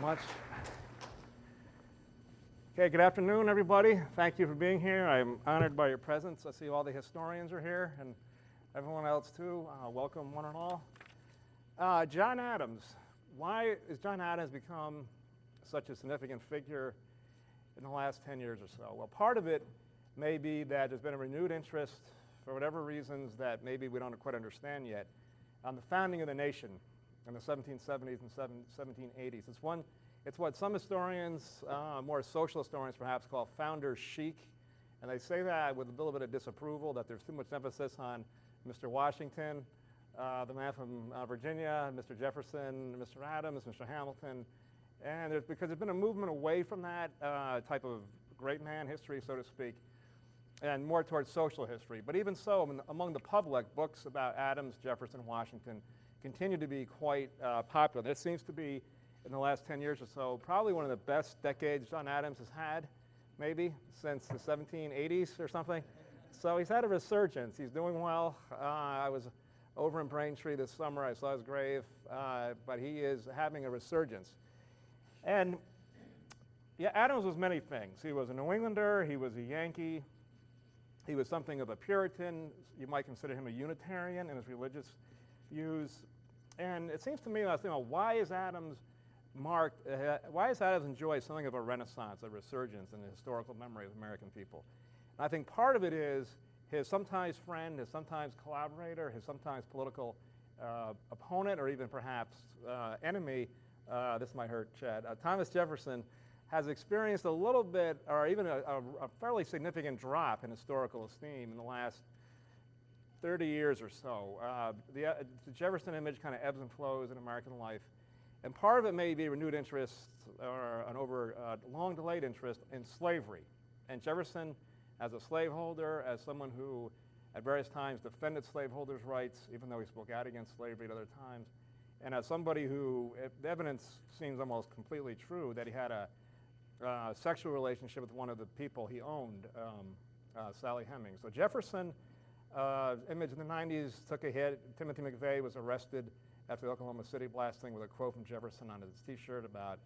much. Okay, good afternoon, everybody. Thank you for being here. I'm honored by your presence. I see all the historians are here, and everyone else too. Welcome, one and all. John Adams. Why has John Adams become such a significant figure in the last 10 years or so? Well, part of it may be that there's been a renewed interest, for whatever reasons that maybe we don't quite understand yet, on the founding of the nation in the 1770s and 1780s. It's what some historians, more social historians perhaps, call founders chic. And they say that with a little bit of disapproval, that there's too much emphasis on Mr. Washington, the man from Virginia, Mr. Jefferson, Mr. Adams, Mr. Hamilton. And because there's been a movement away from that type of great man history, so to speak, and more towards social history. But even so, among the public, books about Adams, Jefferson, Washington continue to be quite popular. This seems to be, in the last 10 years or so, probably one of the best decades John Adams has had, maybe, since the 1780s or something. So he's had a resurgence. He's doing well. I was over in Braintree this summer. I saw his grave, but he is having a resurgence. And yeah, Adams was many things. He was a New Englander. He was a Yankee. He was something of a Puritan. You might consider him a Unitarian in his religious views. And it seems to me, I was thinking, why is Adams enjoyed something of a renaissance, a resurgence in the historical memory of American people? And I think part of it is his sometimes friend, his sometimes collaborator, his sometimes political opponent, or even perhaps enemy, this might hurt Chad, Thomas Jefferson, has experienced a little bit, or even a fairly significant drop in historical esteem in the last 30 years or so. The Jefferson image kind of ebbs and flows in American life. And part of it may be renewed interest, or an long-delayed interest in slavery. And Jefferson, as a slaveholder, as someone who at various times defended slaveholders' rights, even though he spoke out against slavery at other times, and as somebody who, the evidence seems almost completely true, that he had a sexual relationship with one of the people he owned, Sally Hemings. So Jefferson, image in the 90s took a hit. Timothy McVeigh was arrested after the Oklahoma City blasting with a quote from Jefferson on his T-shirt about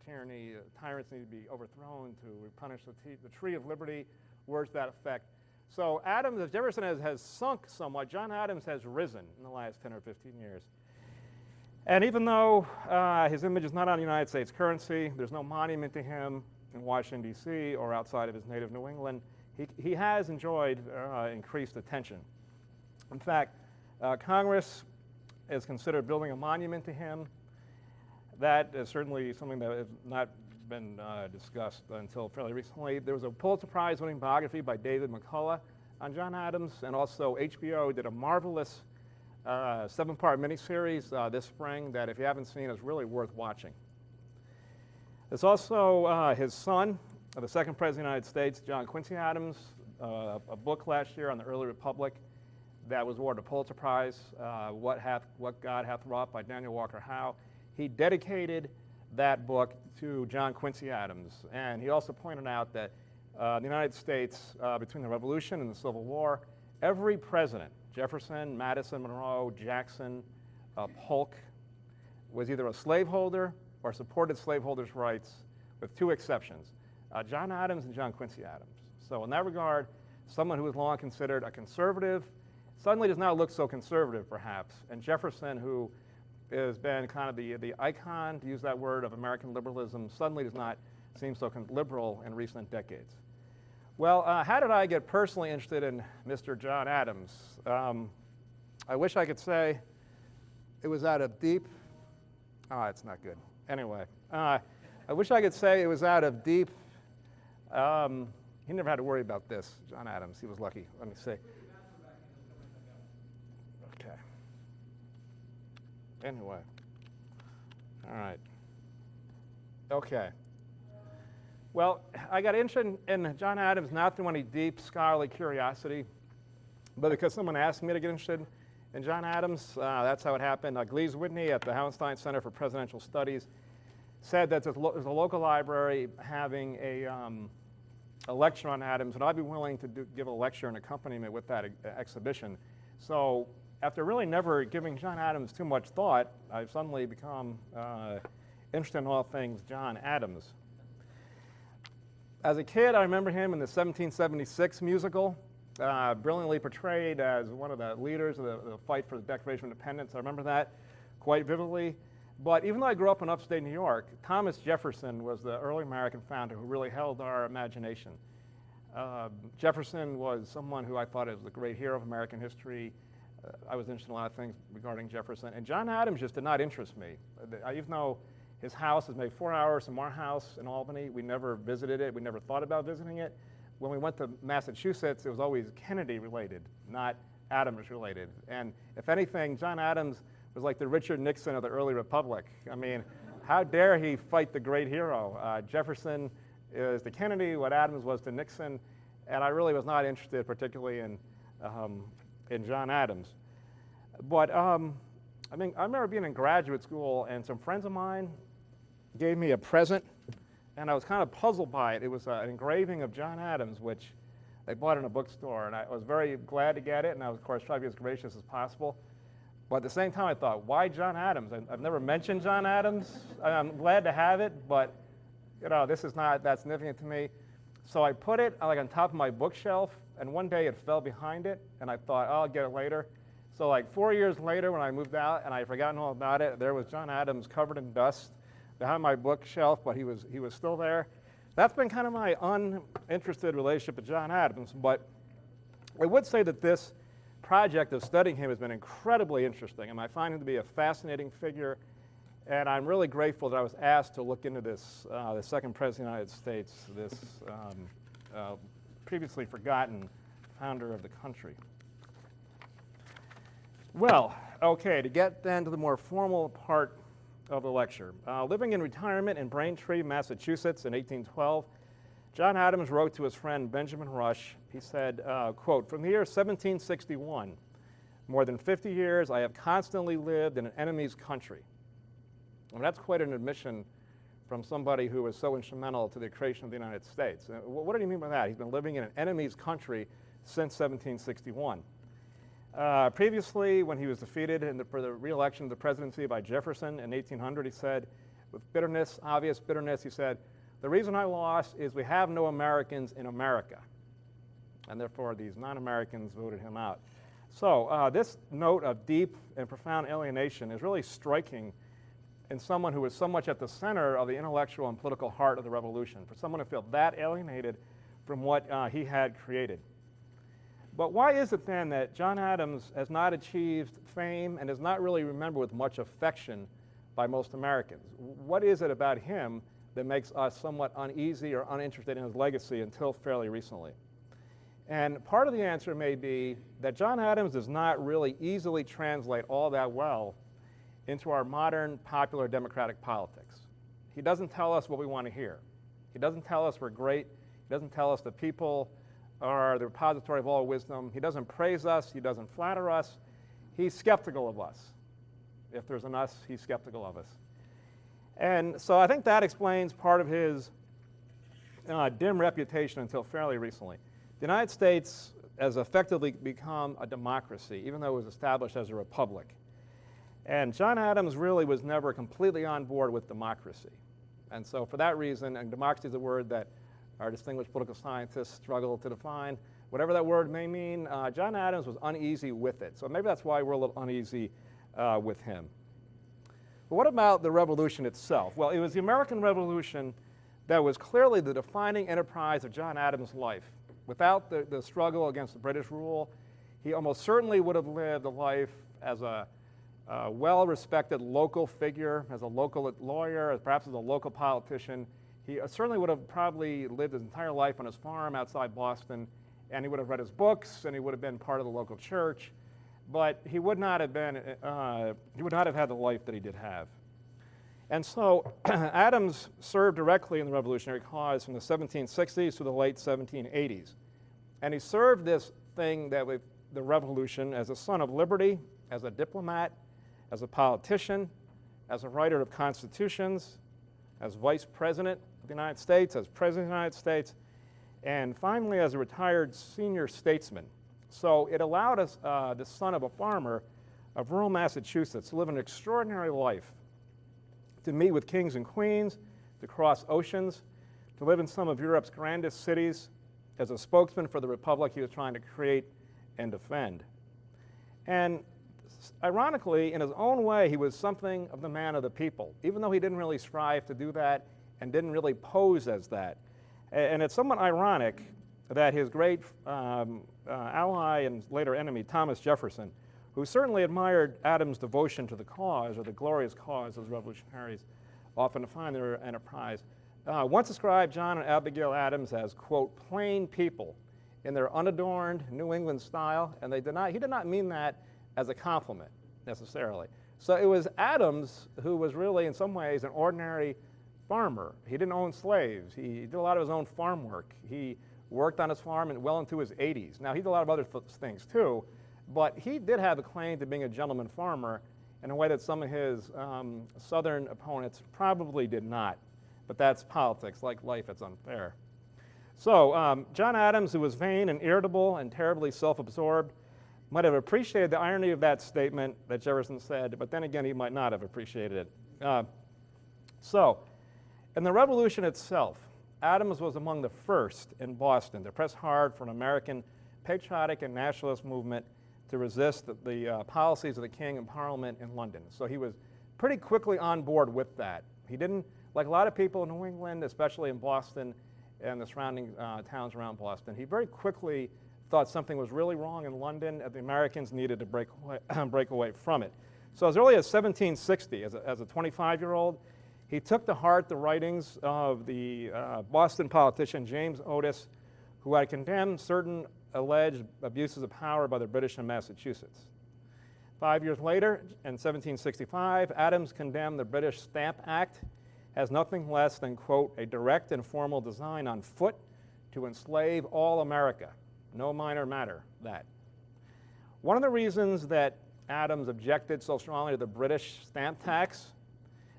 tyranny. Tyrants need to be overthrown to replenish the tree of liberty, words to that effect. So Adams, as Jefferson has sunk somewhat, John Adams has risen in the last 10 or 15 years. And even though his image is not on the United States currency, there's no monument to him in Washington, D.C. or outside of his native New England, he has enjoyed increased attention. In fact, Congress is considered building a monument to him. That is certainly something that has not been discussed until fairly recently. There was a Pulitzer Prize-winning biography by David McCullough on John Adams, and also HBO did a marvelous 7-part miniseries this spring that, if you haven't seen, is really worth watching. There's also his son, the second President of the United States, John Quincy Adams, a book last year on the early Republic that was awarded a Pulitzer Prize, What God Hath Wrought by Daniel Walker Howe. He dedicated that book to John Quincy Adams, and he also pointed out that the United States, between the Revolution and the Civil War, every president, Jefferson, Madison, Monroe, Jackson, Polk, was either a slaveholder or supported slaveholders' rights, with two exceptions, John Adams and John Quincy Adams. So in that regard, someone who was long considered a conservative suddenly does not look so conservative, perhaps. And Jefferson, who has been kind of the icon, to use that word, of American liberalism, suddenly does not seem so liberal in recent decades. Well, how did I get personally interested in Mr. John Adams? I wish I could say it was out of deep, it's not good. Anyway, I wish I could say it was out of deep, he never had to worry about this, John Adams. He was lucky, let me see. Okay. Anyway, all right. Okay. Well, I got interested in John Adams not through any deep scholarly curiosity, but because someone asked me to get interested in John Adams. That's how it happened. Glees Whitney at the Hauenstein Center for Presidential Studies said that there's a local library having a lecture on Adams, and I'd be willing to give a lecture and accompaniment with that exhibition. So after really never giving John Adams too much thought, I've suddenly become interested in all things John Adams. As a kid, I remember him in the 1776 musical, brilliantly portrayed as one of the leaders of the fight for the Declaration of Independence. I remember that quite vividly. But even though I grew up in upstate New York, Thomas Jefferson was the early American founder who really held our imagination. Jefferson was someone who I thought was a great hero of American history. I was interested in a lot of things regarding Jefferson. And John Adams just did not interest me. Even though his house is maybe 4 hours from our house in Albany, we never visited it. We never thought about visiting it. When we went to Massachusetts, it was always Kennedy related, not Adams related. And if anything, John Adams was like the Richard Nixon of the early republic. I mean, how dare he fight the great hero? Jefferson is to Kennedy what Adams was to Nixon, and I really was not interested particularly in John Adams. But I remember being in graduate school, and some friends of mine gave me a present, and I was kind of puzzled by it. It was an engraving of John Adams, which they bought in a bookstore, and I was very glad to get it, and I was, of course, trying to be as gracious as possible. But at the same time, I thought, why John Adams? I've never mentioned John Adams. I'm glad to have it, but this is not that significant to me. So I put it like on top of my bookshelf, and one day it fell behind it, and I thought, oh, I'll get it later. So like 4 years later, when I moved out and I had forgotten all about it, there was John Adams covered in dust behind my bookshelf, but he was still there. That's been kind of my uninterested relationship with John Adams, but I would say that this project of studying him has been incredibly interesting, and I find him to be a fascinating figure, and I'm really grateful that I was asked to look into this, the second President of the United States, this previously forgotten founder of the country. Well, okay, to get then to the more formal part of the lecture. Living in retirement in Braintree, Massachusetts in 1812, John Adams wrote to his friend Benjamin Rush. He said, quote, "From the year 1761, more than 50 years, I have constantly lived in an enemy's country." And that's quite an admission from somebody who was so instrumental to the creation of the United States. What did he mean by that? He's been living in an enemy's country since 1761. Previously, when he was defeated for the re-election of the presidency by Jefferson in 1800, he said, with bitterness, obvious bitterness, he said, "The reason I lost is we have no Americans in America." And therefore, these non-Americans voted him out. So this note of deep and profound alienation is really striking in someone who was so much at the center of the intellectual and political heart of the revolution, for someone to feel that alienated from what he had created. But why is it then that John Adams has not achieved fame and is not really remembered with much affection by most Americans? What is it about him that makes us somewhat uneasy or uninterested in his legacy until fairly recently? And part of the answer may be that John Adams does not really easily translate all that well into our modern popular democratic politics. He doesn't tell us what we want to hear. He doesn't tell us we're great. He doesn't tell us the people are the repository of all wisdom. He doesn't praise us. He doesn't flatter us. He's skeptical of us. If there's an us, he's skeptical of us. And so I think that explains part of his dim reputation until fairly recently. The United States has effectively become a democracy, even though it was established as a republic. And John Adams really was never completely on board with democracy. And so for that reason, and democracy is a word that our distinguished political scientists struggle to define, whatever that word may mean, John Adams was uneasy with it. So maybe that's why we're a little uneasy with him. But what about the revolution itself? Well, it was the American Revolution that was clearly the defining enterprise of John Adams' life. Without the struggle against the British rule, he almost certainly would have lived a life as a well-respected local figure, as a local lawyer, as perhaps as a local politician. He certainly would have probably lived his entire life on his farm outside Boston, and he would have read his books, and he would have been part of the local church, but he would not have been, he would not have had the life that he did have. And so Adams served directly in the revolutionary cause from the 1760s to the late 1780s. And he served this thing that with the revolution as a son of liberty, as a diplomat, as a politician, as a writer of constitutions, as vice president of the United States, as president of the United States, and finally as a retired senior statesman. So it allowed us, the son of a farmer of rural Massachusetts, to live an extraordinary life to meet with kings and queens, to cross oceans, to live in some of Europe's grandest cities as a spokesman for the republic he was trying to create and defend. And ironically, in his own way, he was something of the man of the people, even though he didn't really strive to do that and didn't really pose as that. And it's somewhat ironic that his great ally and later enemy, Thomas Jefferson, who certainly admired Adams' devotion to the cause, or the glorious cause, as revolutionaries often define their enterprise, once described John and Abigail Adams as, quote, plain people in their unadorned New England style, and he did not mean that as a compliment, necessarily. So it was Adams who was really, in some ways, an ordinary farmer. He didn't own slaves. He did a lot of his own farm work. He worked on his farm well into his 80s. Now, he did a lot of other things, too, but he did have a claim to being a gentleman farmer in a way that some of his Southern opponents probably did not. But that's politics. Like life, it's unfair. So John Adams, who was vain and irritable and terribly self-absorbed, might have appreciated the irony of that statement that Jefferson said, but then again, he might not have appreciated it. So in the Revolution itself, Adams was among the first in Boston to press hard for an American patriotic and nationalist movement to resist the policies of the King and Parliament in London. So he was pretty quickly on board with that. He didn't, like a lot of people in New England, especially in Boston and the surrounding towns around Boston, he very quickly thought something was really wrong in London and the Americans needed to break away from it. So as early as 1760, as a 25-year-old, he took to heart the writings of the Boston politician James Otis, who had condemned certain alleged abuses of power by the British in Massachusetts. 5 years later, in 1765, Adams condemned the British Stamp Act as nothing less than, quote, a direct and formal design on foot to enslave all America. No minor matter, that. One of the reasons that Adams objected so strongly to the British stamp tax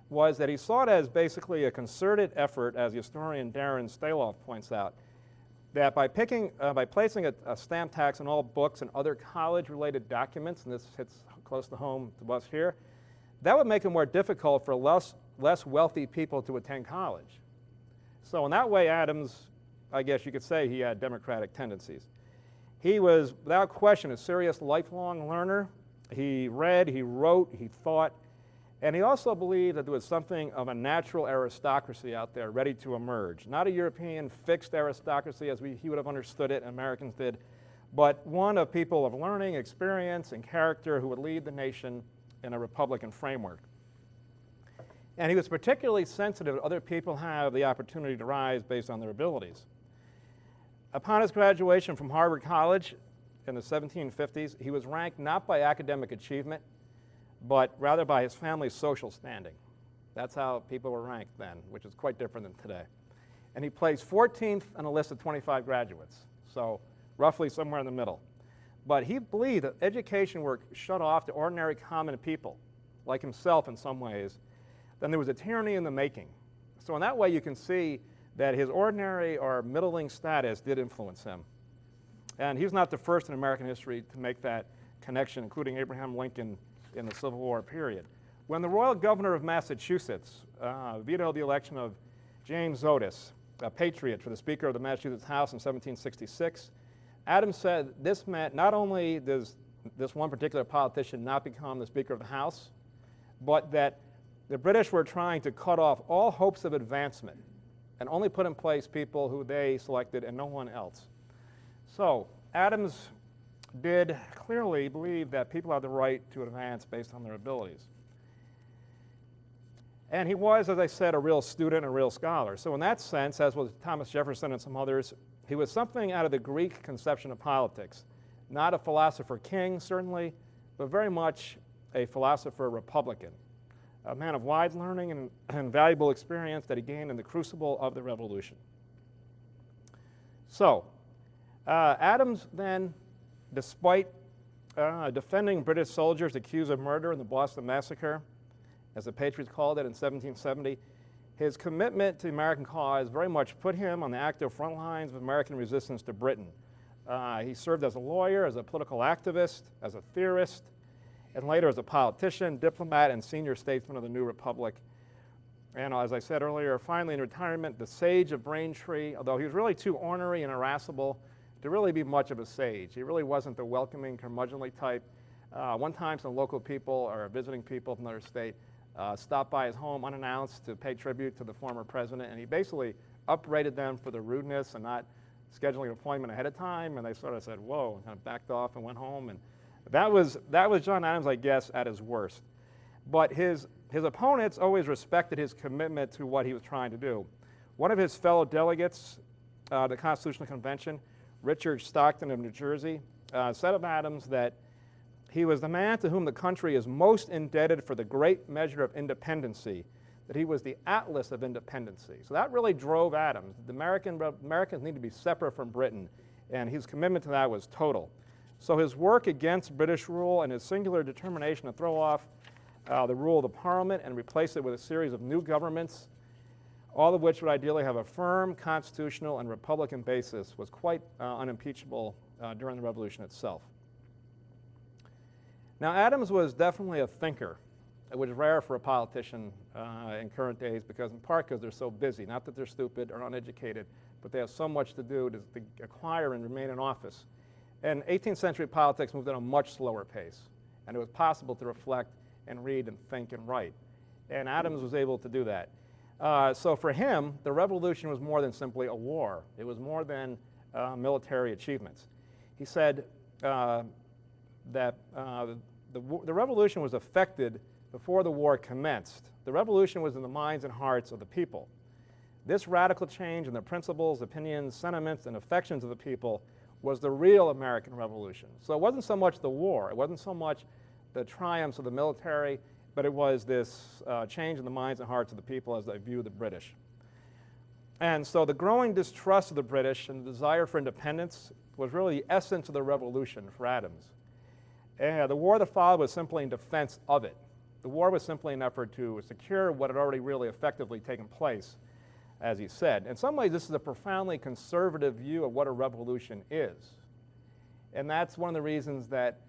was that he saw it as basically a concerted effort, as the historian Darren Staloff points out, that by placing a stamp tax on all books and other college-related documents, and this hits close to home to us here, that would make it more difficult for less wealthy people to attend college. So in that way, Adams, I guess you could say, he had democratic tendencies. He was, without question, a serious lifelong learner. He read, he wrote, he thought, and he also believed that there was something of a natural aristocracy out there ready to emerge. Not a European fixed aristocracy as he would have understood it, and Americans did, but one of people of learning, experience, and character who would lead the nation in a Republican framework. And he was particularly sensitive that other people have the opportunity to rise based on their abilities. Upon his graduation from Harvard College in the 1750s, he was ranked not by academic achievement, but rather by his family's social standing. That's how people were ranked then, which is quite different than today. And he placed 14th on a list of 25 graduates, so roughly somewhere in the middle. But he believed that education were shut off to ordinary common people, like himself in some ways, then there was a tyranny in the making. So in that way, you can see that his ordinary or middling status did influence him. And he's not the first in American history to make that connection, including Abraham Lincoln in the Civil War period. When the royal governor of Massachusetts vetoed the election of James Otis, a patriot, for the Speaker of the Massachusetts House in 1766, Adams said this meant not only does this one particular politician not become the Speaker of the House, but that the British were trying to cut off all hopes of advancement and only put in place people who they selected and no one else. So Adams did clearly believe that people have the right to advance based on their abilities. And he was, as I said, a real student, a real scholar. So in that sense, as was Thomas Jefferson and some others, he was something out of the Greek conception of politics. Not a philosopher king, certainly, but very much a philosopher republican. A man of wide learning and valuable experience that he gained in the crucible of the Revolution. So, Adams then, despite defending British soldiers accused of murder in the Boston Massacre, as the Patriots called it in 1770, his commitment to the American cause very much put him on the active front lines of American resistance to Britain. He served as a lawyer, as a political activist, as a theorist, and later as a politician, diplomat, and senior statesman of the new republic, And as I said earlier, finally in retirement, the sage of Braintree, although he was really too ornery and irascible to really be much of a sage. He really wasn't the welcoming, curmudgeonly type. One time some local people or visiting people from another state stopped by his home unannounced to pay tribute to the former president, and he basically upbraided them for the rudeness and not scheduling an appointment ahead of time, and they sort of said, whoa, and kind of backed off and went home. And that was John Adams, I guess, at his worst. But his opponents always respected his commitment to what he was trying to do. One of his fellow delegates, the Constitutional Convention, Richard Stockton of New Jersey, said of Adams that he was the man to whom the country is most indebted for the great measure of independency, that he was the atlas of independency. So that really drove Adams. The Americans need to be separate from Britain, and his commitment to that was total. So his work against British rule and his singular determination to throw off the rule of the Parliament and replace it with a series of new governments, all of which would ideally have a firm constitutional and republican basis, was quite unimpeachable during the Revolution itself. Now, Adams was definitely a thinker, which is rare for a politician in current days, because in part because they're so busy. Not that they're stupid or uneducated, but they have so much to do to acquire and remain in office. And 18th century politics moved at a much slower pace, and it was possible to reflect and read and think and write. And Adams was able to do that. So for him, the Revolution was more than simply a war. It was more than military achievements. He said that the Revolution was effected before the war commenced. The Revolution was in the minds and hearts of the people. This radical change in the principles, opinions, sentiments, and affections of the people was the real American Revolution. So it wasn't so much the war, it wasn't so much the triumphs of the military, but it was this change in the minds and hearts of the people as they view the British. And so the growing distrust of the British and the desire for independence was really the essence of the Revolution for Adams. And the war that followed was simply in defense of it. The war was simply an effort to secure what had already really effectively taken place, as he said. In some ways, this is a profoundly conservative view of what a revolution is. And that's one of the reasons that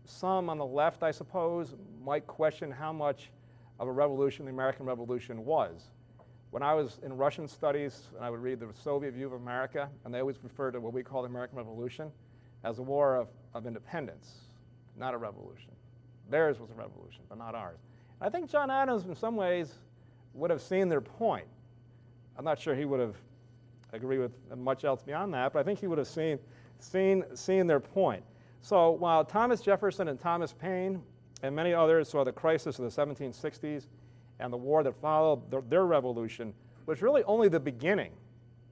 some on the left, I suppose, might question how much of a revolution the American Revolution was. When I was in Russian studies, and I would read the Soviet view of America, and they always referred to what we call the American Revolution as a war of independence, not a revolution. Theirs was a revolution, but not ours. I think John Adams, in some ways, would have seen their point. I'm not sure he would have agreed with much else beyond that, but I think he would have seen their point. So while Thomas Jefferson and Thomas Paine and many others saw the crisis of the 1760s and the war that followed their revolution was really only the beginning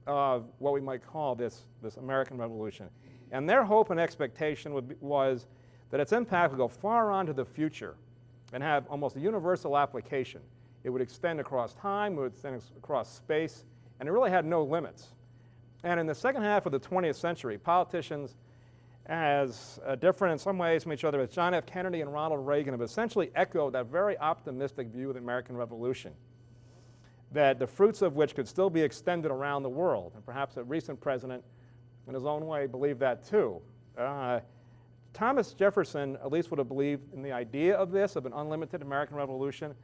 of what we might call this American Revolution. And their hope and expectation was that its impact would go far on to the future and have almost a universal application. It would extend across time, it would extend across space, and it really had no limits. And in the second half of the 20th century, politicians, as different in some ways from each other as John F. Kennedy and Ronald Reagan, have essentially echoed that very optimistic view of the American Revolution, that the fruits of which could still be extended around the world. And perhaps a recent president, in his own way, believed that too. Thomas Jefferson at least would have believed in the idea of this, of an unlimited American Revolution.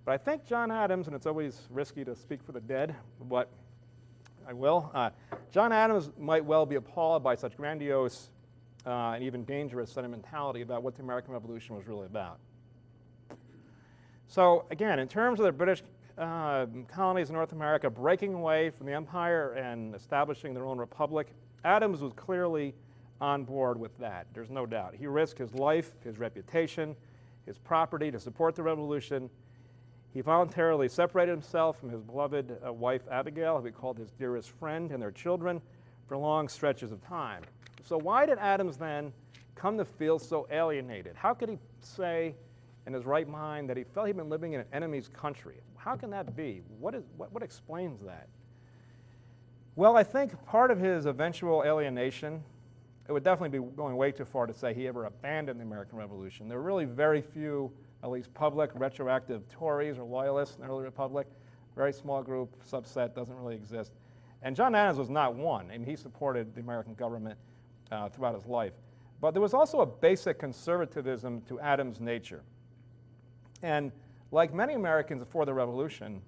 But I think John Adams, and it's always risky to speak for the dead, but I will, John Adams might well be appalled by such grandiose and even dangerous sentimentality about what the American Revolution was really about. So again, in terms of the British colonies in North America breaking away from the empire and establishing their own republic, Adams was clearly on board with that. There's no doubt. He risked his life, his reputation, his property to support the revolution. He voluntarily separated himself from his beloved wife Abigail, who he called his dearest friend, and their children for long stretches of time. So why did Adams then come to feel so alienated? How could he say in his right mind that he felt he'd been living in an enemy's country? How can that be? What explains that? Well, I think part of his eventual alienation, it would definitely be going way too far to say he ever abandoned the American Revolution. There were really very few, at least public, retroactive Tories or loyalists in the early republic. Very small group, subset, doesn't really exist. And John Adams was not one. I mean, he supported the American government throughout his life. But there was also a basic conservatism to Adams' nature. And like many Americans before the Revolution,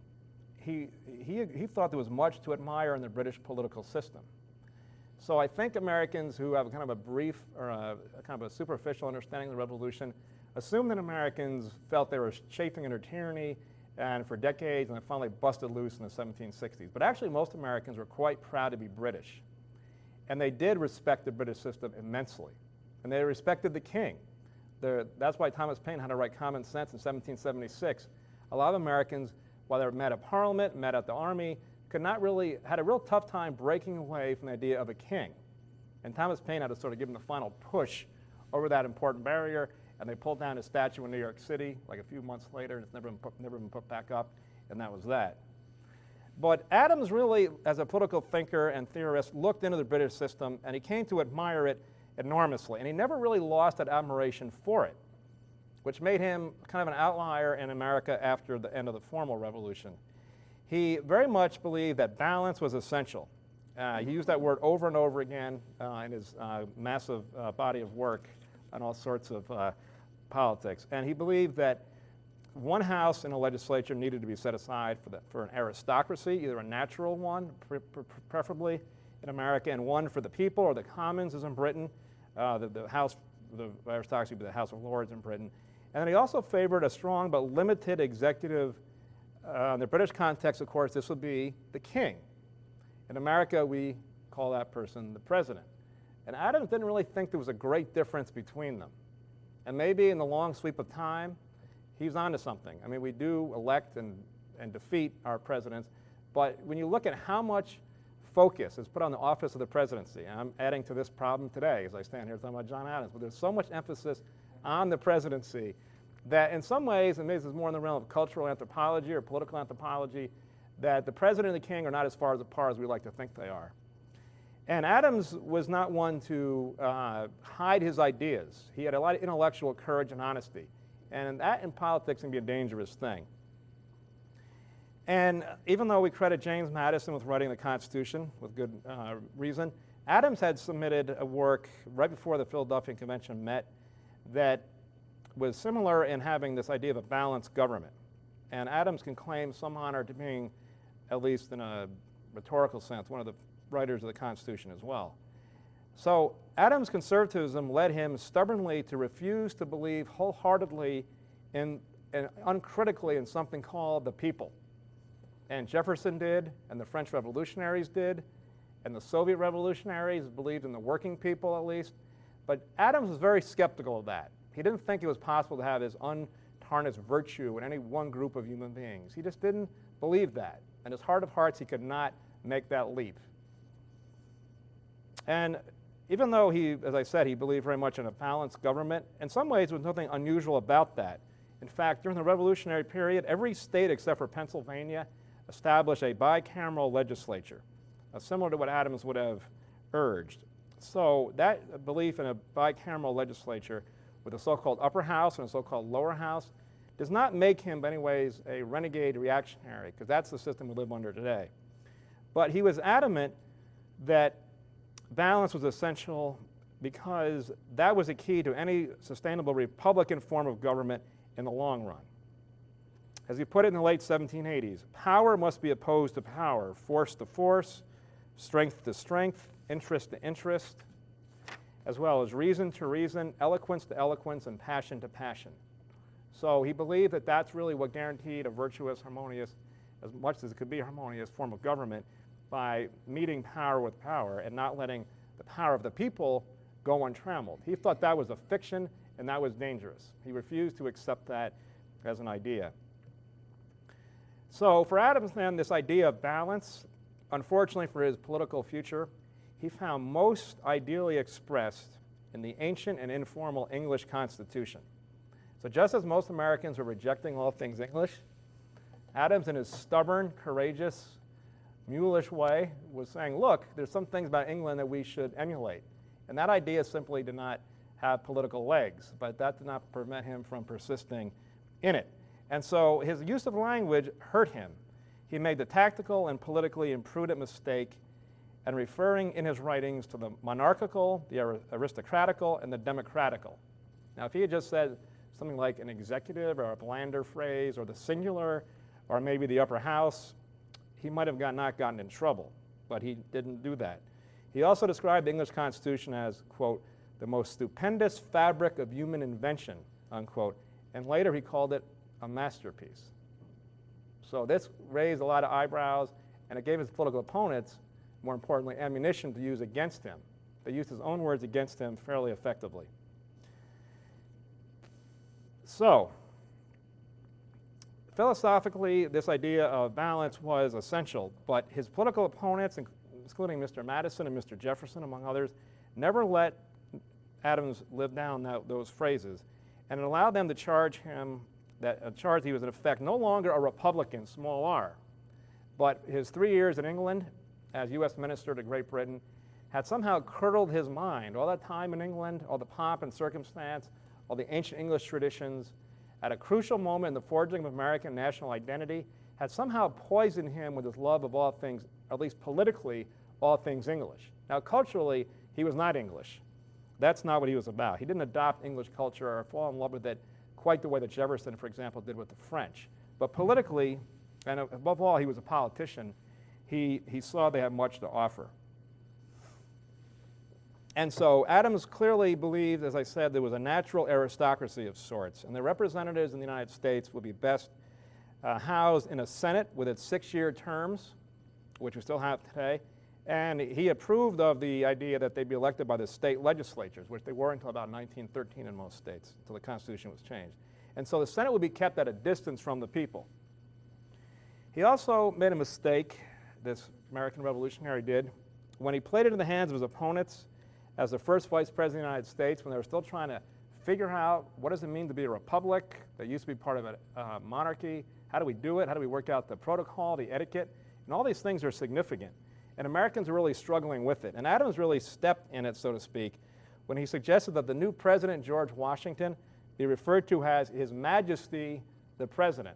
he thought there was much to admire in the British political system. So I think Americans who have kind of a brief or a kind of a superficial understanding of the Revolution assume that Americans felt they were chafing under tyranny and for decades, and it finally busted loose in the 1760s. But actually, most Americans were quite proud to be British. And they did respect the British system immensely. And they respected the king. That's why Thomas Paine had to write Common Sense in 1776. A lot of Americans, while they were met at Parliament, met at the army, had a real tough time breaking away from the idea of a king. And Thomas Paine had to sort of give them the final push over that important barrier, and they pulled down his statue in New York City like a few months later, and it's never been put back up, and that was that. But Adams really, as a political thinker and theorist, looked into the British system, and he came to admire it enormously. And he never really lost that admiration for it, which made him kind of an outlier in America after the end of the formal revolution. He very much believed that balance was essential. He used that word over and over again in his massive body of work on all sorts of politics. And he believed that one house in a legislature needed to be set aside for an aristocracy, either a natural one, preferably in America, and one for the people, or the Commons, as in Britain. The aristocracy would be the House of Lords in Britain. And then he also favored a strong but limited executive. In the British context, of course, this would be the king. In America, we call that person the president. And Adams didn't really think there was a great difference between them. And maybe in the long sweep of time, he was onto something. I mean, we do elect and defeat our presidents, but when you look at how much focus is put on the office of the presidency, and I'm adding to this problem today as I stand here talking about John Adams, but there's so much emphasis on the presidency that in some ways, and maybe this is more in the realm of cultural anthropology or political anthropology, that the president and the king are not as far apart as we like to think they are. And Adams was not one to hide his ideas. He had a lot of intellectual courage and honesty. And that in politics can be a dangerous thing. And even though we credit James Madison with writing the Constitution with good reason, Adams had submitted a work right before the Philadelphia Convention met that was similar in having this idea of a balanced government. And Adams can claim some honor to being, at least in a rhetorical sense, one of the writers of the Constitution as well. So Adams' conservatism led him stubbornly to refuse to believe wholeheartedly and uncritically in something called the people. And Jefferson did, and the French revolutionaries did, and the Soviet revolutionaries believed in the working people at least. But Adams was very skeptical of that. He didn't think it was possible to have this untarnished virtue in any one group of human beings. He just didn't believe that. In his heart of hearts, he could not make that leap. And even though he, as I said, he believed very much in a balanced government, in some ways there was nothing unusual about that. In fact, during the Revolutionary period, every state except for Pennsylvania established a bicameral legislature, similar to what Adams would have urged. So that belief in a bicameral legislature with a so-called upper house and a so-called lower house does not make him, by any ways, a renegade reactionary, because that's the system we live under today. But he was adamant that balance was essential because that was a key to any sustainable Republican form of government in the long run. As he put it in the late 1780s, power must be opposed to power, force to force, strength to strength, interest to interest, as well as reason to reason, eloquence to eloquence, and passion to passion. So he believed that that's really what guaranteed a virtuous, harmonious, as much as it could be a harmonious form of government, by meeting power with power and not letting the power of the people go untrammeled. He thought that was a fiction and that was dangerous. He refused to accept that as an idea. So for Adams then, this idea of balance, unfortunately for his political future, he found most ideally expressed in the ancient and informal English Constitution. So just as most Americans were rejecting all things English, Adams in his stubborn, courageous, mulish way was saying, look, there's some things about England that we should emulate. And that idea simply did not have political legs, but that did not prevent him from persisting in it. And so his use of language hurt him. He made the tactical and politically imprudent mistake and referring in his writings to the monarchical, the aristocratical, and the democratical. Now, if he had just said something like an executive or a blander phrase or the singular or maybe the upper house, he might have not gotten in trouble, but he didn't do that. He also described the English Constitution as, quote, the most stupendous fabric of human invention, unquote, and later he called it a masterpiece. So this raised a lot of eyebrows, and it gave his political opponents, more importantly, ammunition to use against him. They used his own words against him fairly effectively. So, philosophically, this idea of balance was essential, but his political opponents, including Mr. Madison and Mr. Jefferson, among others, never let Adams live down those phrases, and it allowed them to charge him charge he was in effect no longer a Republican, small r, but his 3 years in England as U.S. Minister to Great Britain had somehow curdled his mind. All that time in England, all the pomp and circumstance, all the ancient English traditions, at a crucial moment in the forging of American national identity, had somehow poisoned him with his love of all things, at least politically, all things English. Now, culturally, he was not English. That's not what he was about. He didn't adopt English culture or fall in love with it quite the way that Jefferson, for example, did with the French. But politically, and above all, he was a politician, he saw they had much to offer. And so Adams clearly believed, as I said, there was a natural aristocracy of sorts, and the representatives in the United States would be best housed in a Senate with its 6-year terms, which we still have today, and he approved of the idea that they'd be elected by the state legislatures, which they were until about 1913 in most states, until the Constitution was changed. And so the Senate would be kept at a distance from the people. He also made a mistake, this American revolutionary did, when he played it in the hands of his opponents as the first vice president of the United States, when they were still trying to figure out what does it mean to be a republic that used to be part of a monarchy, how do we do it, how do we work out the protocol, the etiquette, and all these things are significant. And Americans are really struggling with it. And Adams really stepped in it, so to speak, when he suggested that the new president, George Washington, be referred to as His Majesty the President.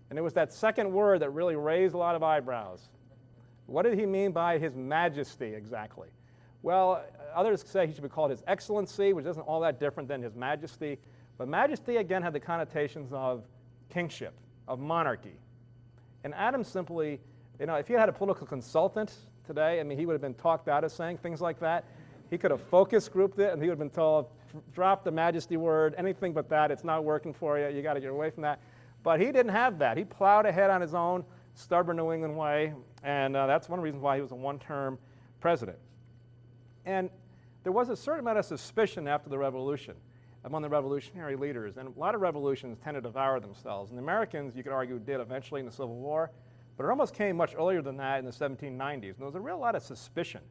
And it was that second word that really raised a lot of eyebrows. What did he mean by His Majesty exactly? Well, others say he should be called His Excellency, which isn't all that different than His Majesty. But Majesty, again, had the connotations of kingship, of monarchy. And Adams simply, if he had a political consultant today, I mean, he would have been talked out of saying things like that. He could have focus grouped it, and he would have been told, drop the majesty word, anything but that, it's not working for you, you got to get away from that. But he didn't have that. He plowed ahead on his own stubborn New England way, and that's one reason why he was a one-term president. And there was a certain amount of suspicion after the Revolution among the revolutionary leaders, and a lot of revolutions tend to devour themselves. And the Americans, you could argue, did eventually in the Civil War, but it almost came much earlier than that in the 1790s. And there was a real lot of suspicion.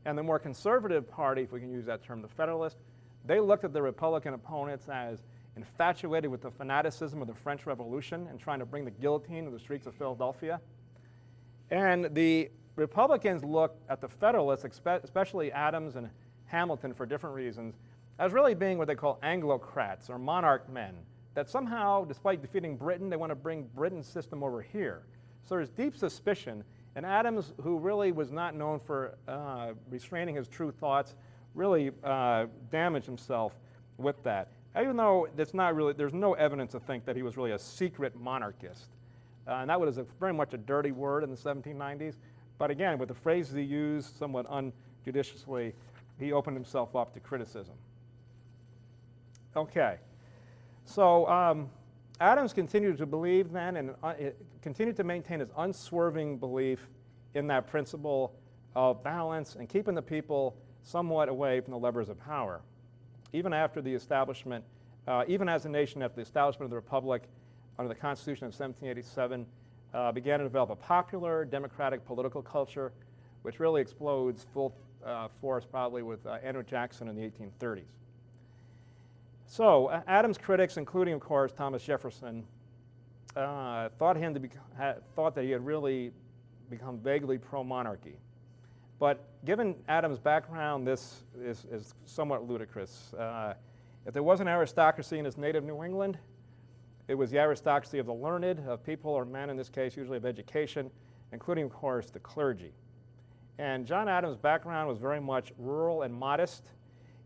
And the more conservative party, if we can use that term, the Federalists, they looked at the Republican opponents as infatuated with the fanaticism of the French Revolution and trying to bring the guillotine to the streets of Philadelphia. And the Republicans looked at the Federalists, especially Adams and Hamilton for different reasons, as really being what they call Anglocrats or monarch men, that somehow, despite defeating Britain, they want to bring Britain's system over here. So there's deep suspicion, and Adams, who really was not known for restraining his true thoughts, really damaged himself with that. Even though there's no evidence to think that he was really a secret monarchist. And that was very much a dirty word in the 1790s. But again, with the phrases he used somewhat unjudiciously, he opened himself up to criticism. Okay, so Adams continued to believe then and continued to maintain his unswerving belief in that principle of balance and keeping the people somewhat away from the levers of power. Even after the establishment, even as a nation after the establishment of the Republic under the Constitution of 1787, began to develop a popular democratic political culture, which really explodes full force probably with Andrew Jackson in the 1830s. So Adams' critics, including, of course, Thomas Jefferson, thought that he had really become vaguely pro-monarchy. But given Adams' background, this is somewhat ludicrous. If there was an aristocracy in his native New England, it was the aristocracy of the learned, of people or men in this case, usually of education, including, of course, the clergy. And John Adams' background was very much rural and modest.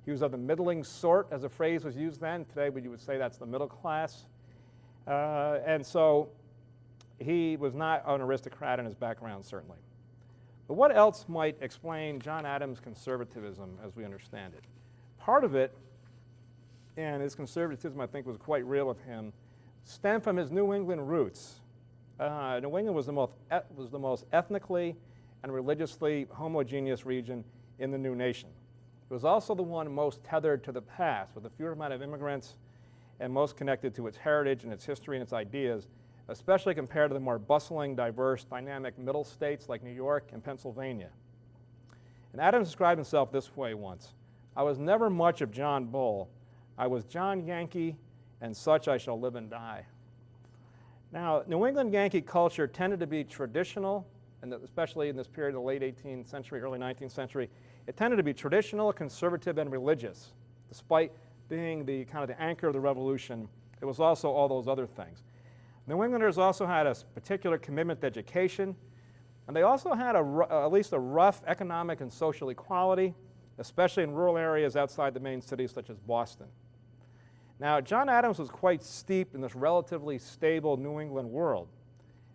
He was of the middling sort, as a phrase was used then. Today, you would say that's the middle class. And so he was not an aristocrat in his background, certainly. But what else might explain John Adams' conservatism as we understand it? Part of it, and his conservatism I think was quite real with him, stemmed from his New England roots. New England was the most ethnically and religiously homogeneous region in the new nation. It was also the one most tethered to the past, with the fewer amount of immigrants and most connected to its heritage and its history and its ideas, especially compared to the more bustling, diverse, dynamic middle states like New York and Pennsylvania. And Adams described himself this way once: "I was never much of John Bull. I was John Yankee, and such I shall live and die." Now, New England Yankee culture tended to be traditional, and especially in this period of the late 18th century, early 19th century, it tended to be traditional, conservative, and religious. Despite being the kind of the anchor of the revolution, it was also all those other things. New Englanders also had a particular commitment to education, and they also had at least a rough economic and social equality, especially in rural areas outside the main cities such as Boston. Now, John Adams was quite steeped in this relatively stable New England world,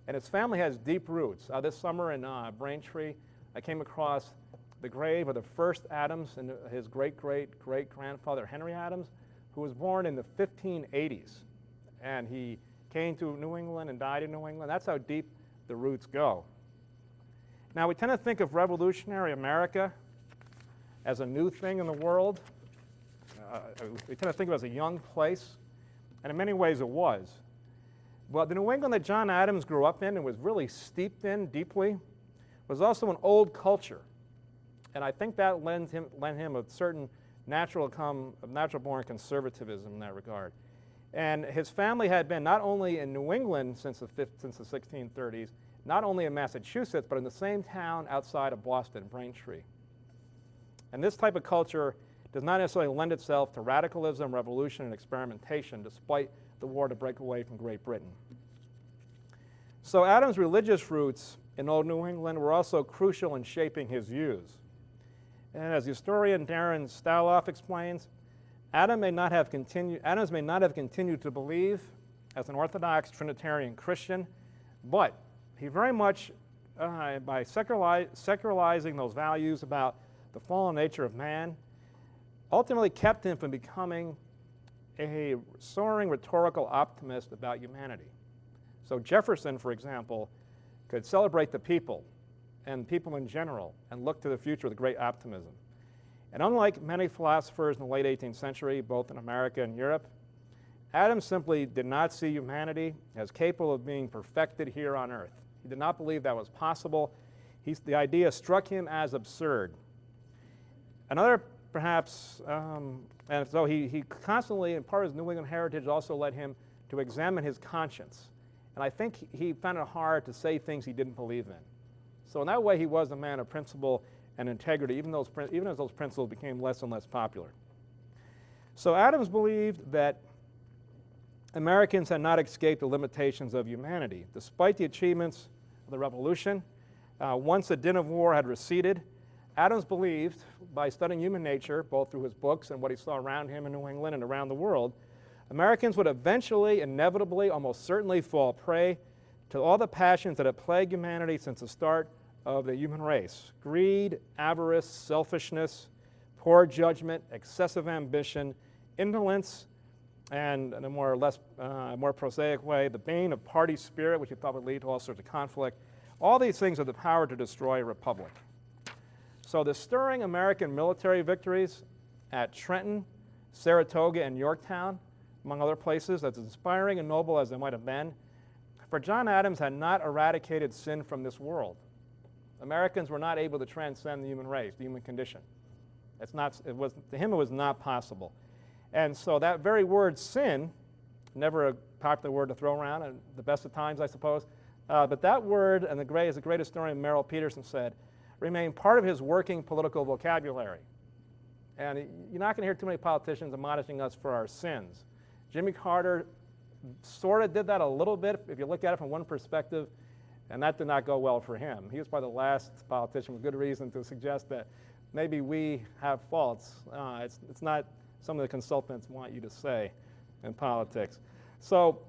and his family has deep roots. This summer in Braintree, I came across the grave of the first Adams and his great-great-great-grandfather, Henry Adams, who was born in the 1580s. And he came to New England and died in New England. That's how deep the roots go. Now, we tend to think of revolutionary America as a new thing in the world. We tend to think of it as a young place, and in many ways it was. But the New England that John Adams grew up in and was really steeped in deeply was also an old culture. And I think that lent him a certain natural-born conservatism in that regard. And his family had been not only in New England since the 1630s, not only in Massachusetts, but in the same town outside of Boston, Braintree. And this type of culture does not necessarily lend itself to radicalism, revolution, and experimentation, despite the war to break away from Great Britain. So Adams' religious roots in Old New England were also crucial in shaping his views. And as historian Darren Staloff explains, Adams may not have continued to believe as an Orthodox Trinitarian Christian, but he very much, by secularizing those values about the fallen nature of man, ultimately kept him from becoming a soaring rhetorical optimist about humanity. So Jefferson, for example, could celebrate the people and people in general and look to the future with great optimism. And unlike many philosophers in the late 18th century, both in America and Europe, Adams simply did not see humanity as capable of being perfected here on earth. He did not believe that was possible. The idea struck him as absurd. Another, perhaps, and so he constantly, and part of his New England heritage also led him to examine his conscience. And I think he found it hard to say things he didn't believe in. So in that way, he was a man of principle and integrity, even as those principles became less and less popular. So Adams believed that Americans had not escaped the limitations of humanity. Despite the achievements of the Revolution, once the din of war had receded, Adams believed, by studying human nature, both through his books and what he saw around him in New England and around the world, Americans would eventually, inevitably, almost certainly fall prey to all the passions that have plagued humanity since the start of the human race: greed, avarice, selfishness, poor judgment, excessive ambition, indolence, and in a more prosaic way, the bane of party spirit, which would probably lead to all sorts of conflict. All these things have the power to destroy a republic. So the stirring American military victories at Trenton, Saratoga, and Yorktown, among other places, as inspiring and noble as they might have been, for John Adams had not eradicated sin from this world. Americans were not able to transcend the human race, the human condition. To him, it was not possible. And so that very word sin, never a popular word to throw around at the best of times, I suppose, but that word, and as the great historian Merrill Peterson said, remained part of his working political vocabulary. And you're not going to hear too many politicians admonishing us for our sins. Jimmy Carter sort of did that a little bit, if you look at it from one perspective, and that did not go well for him. He was probably the last politician with good reason to suggest that maybe we have faults. It's not some of the consultants want you to say in politics. So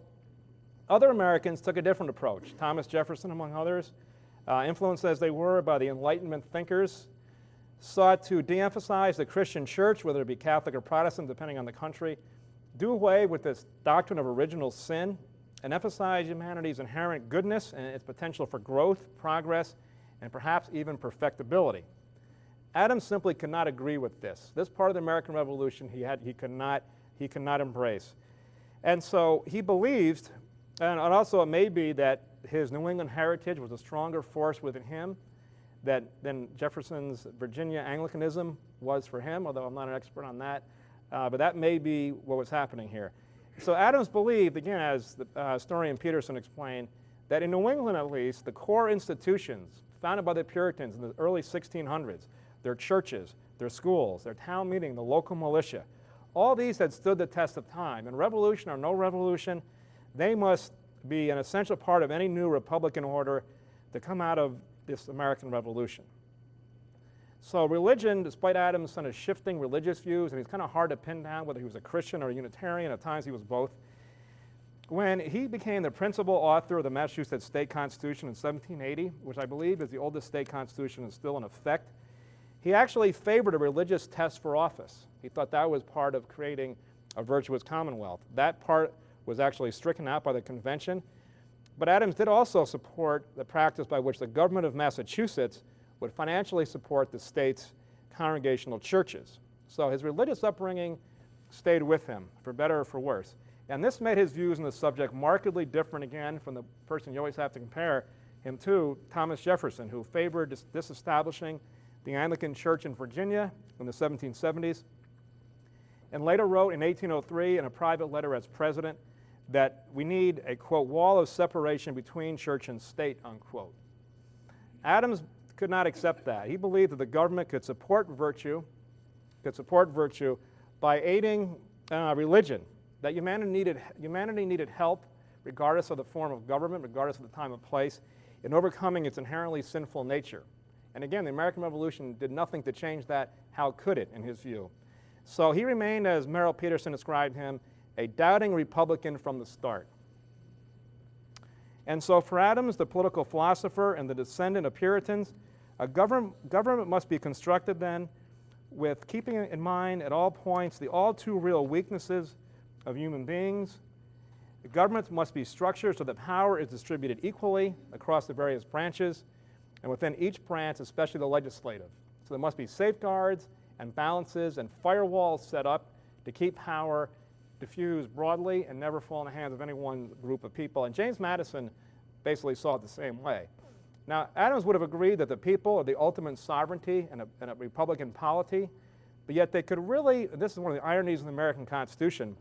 Other Americans took a different approach. Thomas Jefferson, among others, influenced as they were by the Enlightenment thinkers, sought to de-emphasize the Christian church, whether it be Catholic or Protestant, depending on the country, do away with this doctrine of original sin, and emphasize humanity's inherent goodness and its potential for growth, progress, and perhaps even perfectibility. Adams simply could not agree with this. This part of the American Revolution he could not embrace. And so he believed, and also it may be that his New England heritage was a stronger force within him than Jefferson's Virginia Anglicanism was for him, although I'm not an expert on that. But that may be what was happening here. So Adams believed, again, as the historian Peterson explained, that in New England at least, the core institutions founded by the Puritans in the early 1600s, their churches, their schools, their town meeting, the local militia, all these had stood the test of time. And revolution or no revolution, they must be an essential part of any new Republican order to come out of this American Revolution. So religion, despite Adams' kind of shifting religious views, and he's kind of hard to pin down whether he was a Christian or a Unitarian, at times he was both. When he became the principal author of the Massachusetts State Constitution in 1780, which I believe is the oldest state constitution and still in effect, he actually favored a religious test for office. He thought that was part of creating a virtuous commonwealth. That part was actually stricken out by the convention. But Adams did also support the practice by which the government of Massachusetts would financially support the state's congregational churches. So his religious upbringing stayed with him, for better or for worse. And this made his views on the subject markedly different, again, from the person you always have to compare him to, Thomas Jefferson, who favored disestablishing the Anglican Church in Virginia in the 1770s, and later wrote in 1803 in a private letter as president that we need a, quote, wall of separation between church and state, unquote. Adams could not accept that. He believed that the government could support virtue by aiding religion, that humanity needed help regardless of the form of government, regardless of the time and place, in overcoming its inherently sinful nature. And again, the American Revolution did nothing to change that. How could it, in his view? So he remained, as Merrill Peterson described him, a doubting Republican from the start. And so for Adams, the political philosopher and the descendant of Puritans, a government must be constructed then with keeping in mind at all points the all too real weaknesses of human beings. The government must be structured so that power is distributed equally across the various branches and within each branch, especially the legislative. So there must be safeguards and balances and firewalls set up to keep power diffused broadly and never fall in the hands of any one group of people. And James Madison basically saw it the same way. Now, Adams would have agreed that the people are the ultimate sovereignty in a Republican polity, but yet they could really, and this is one of the ironies of the American Constitution,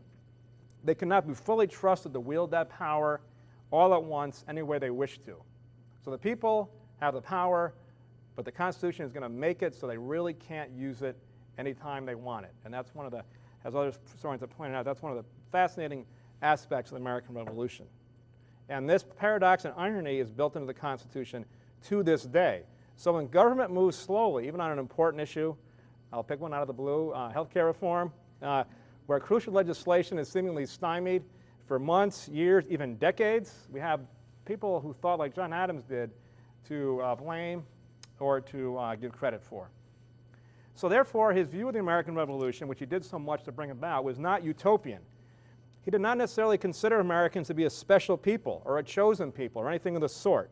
they could not be fully trusted to wield that power all at once any way they wish to. So the people have the power, but the Constitution is going to make it so they really can't use it anytime they want it. And that's one of the, as other historians have pointed out, that's one of the fascinating aspects of the American Revolution. And this paradox and irony is built into the Constitution to this day. So when government moves slowly, even on an important issue, I'll pick one out of the blue, healthcare reform, where crucial legislation is seemingly stymied for months, years, even decades, we have people who thought like John Adams did to blame or to give credit for. So therefore, his view of the American Revolution, which he did so much to bring about, was not utopian. He did not necessarily consider Americans to be a special people or a chosen people or anything of the sort.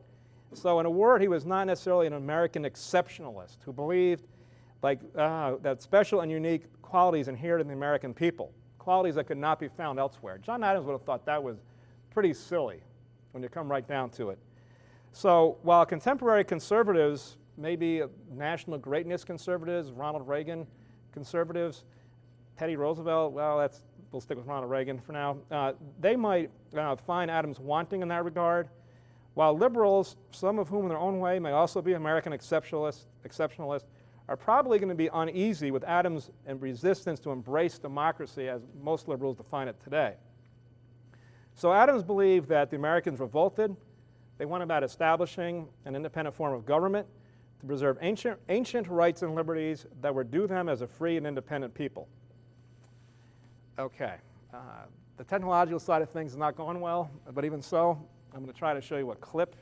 So in a word, he was not necessarily an American exceptionalist who believed that special and unique qualities inherent in the American people, qualities that could not be found elsewhere. John Adams would have thought that was pretty silly when you come right down to it. So while contemporary conservatives, maybe national greatness conservatives, Ronald Reagan conservatives, Teddy Roosevelt, well, we'll stick with Ronald Reagan for now, they might find Adams wanting in that regard, while liberals, some of whom in their own way may also be American exceptionalists, are probably going to be uneasy with Adams' resistance to embrace democracy as most liberals define it today. So Adams believed that the Americans revolted. They went about establishing an independent form of government to preserve ancient rights and liberties that were due them as a free and independent people. Okay, The technological side of things is not going well, but even so, I'm going to try to show you a clip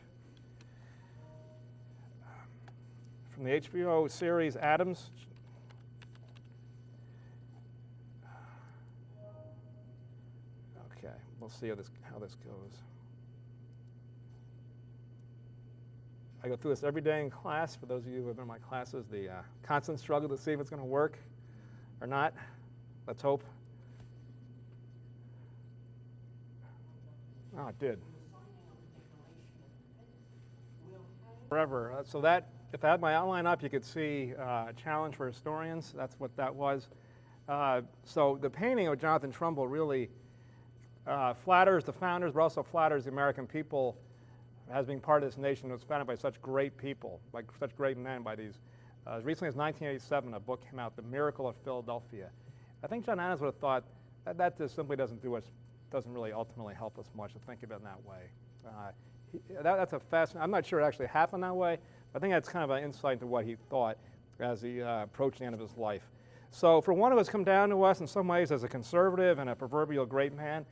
from the HBO series Adams. Okay, we'll see how this goes. I go through this every day in class. For those of you who have been in my classes, the constant struggle to see if it's going to work or not. Let's hope. Oh, it did. Forever. So that, if I had my outline up, you could see a challenge for historians. That's what that was. So the painting of Jonathan Trumbull really flatters the founders, but also flatters the American people as being part of this nation that was founded by such great people, like such great men by these. As recently as 1987, a book came out, The Miracle of Philadelphia. I think John Adams would have thought that just simply doesn't really ultimately help us much to think of it in that way. That's a fascinating, I'm not sure it actually happened that way, but I think that's kind of an insight into what he thought as he approached the end of his life. So for one of us come down to us in some ways as a conservative and a proverbial great man,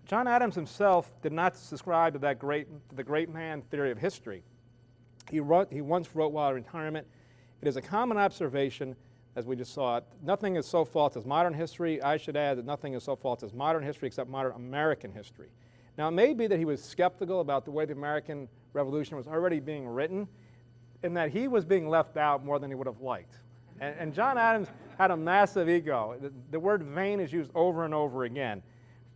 John Adams himself did not subscribe to the great man theory of history. He once wrote while in retirement, "It is a common observation, as we just saw it, nothing is so false as modern history. I should add that nothing is so false as modern history except modern American history." Now, it may be that he was skeptical about the way the American Revolution was already being written, and that he was being left out more than he would have liked. And John Adams had a massive ego. The word vain is used over and over again.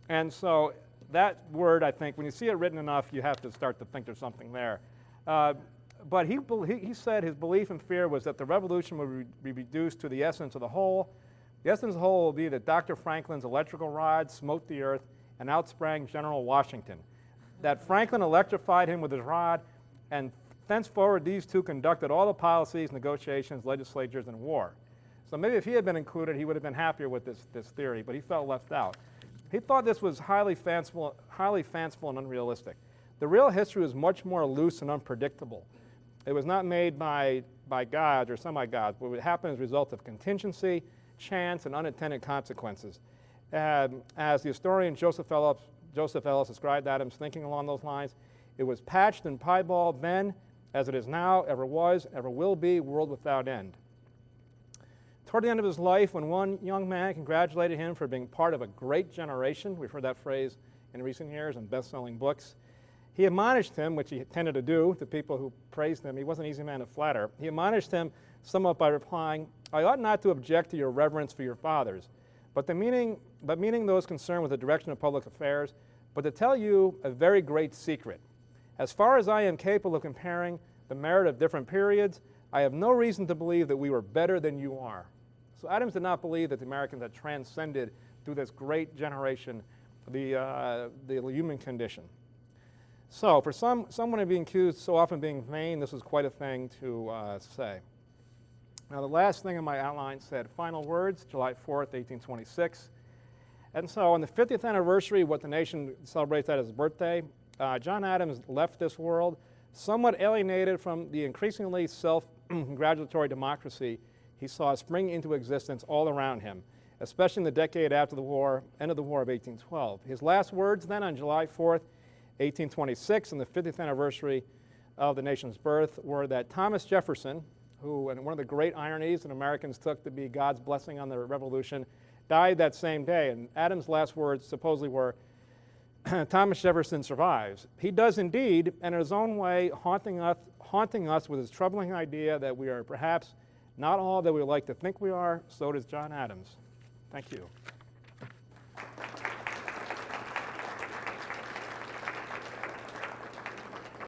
And so that word, I think, when you see it written enough, you have to start to think there's something there. But he said his belief and fear was that the revolution would be reduced to the essence of the whole. The essence of the whole will be that Dr. Franklin's electrical rod smote the earth and out sprang General Washington. That Franklin electrified him with his rod, and thenceforward these two conducted all the policies, negotiations, legislatures, and war. So maybe if he had been included, he would have been happier with this theory, but he felt left out. He thought this was highly fanciful and unrealistic. The real history was much more loose and unpredictable. It was not made by gods or semi-gods, but it happened as a result of contingency, chance, and unintended consequences. As the historian Joseph Ellis described Adams' thinking along those lines, it was patched and piebald then, as it is now, ever was, ever will be, world without end. Toward the end of his life, when one young man congratulated him for being part of a great generation, we've heard that phrase in recent years in best-selling books, he admonished him, which he tended to do to people who praised him. He wasn't an easy man to flatter. He admonished him somewhat by replying, "I ought not to object to your reverence for your fathers, but meaning those concerned with the direction of public affairs, but to tell you a very great secret. As far as I am capable of comparing the merit of different periods, I have no reason to believe that we were better than you are." So Adams did not believe that the Americans had transcended through this great generation the human condition. So for someone being accused so often being vain, this was quite a thing to say. Now the last thing in my outline said, final words, July 4th, 1826. And so on the 50th anniversary, what the nation celebrates that as his birthday, John Adams left this world somewhat alienated from the increasingly self-congratulatory democracy he saw spring into existence all around him, especially in the decade after the war, end of the War of 1812. His last words then on July 4th, 1826, and the 50th anniversary of the nation's birth, were that Thomas Jefferson, who, and one of the great ironies that Americans took to be God's blessing on the Revolution, died that same day. And Adams' last words supposedly were, "Thomas Jefferson survives. He does indeed, and in his own way, haunting us with his troubling idea that we are perhaps not all that we like to think we are. So does John Adams." Thank you.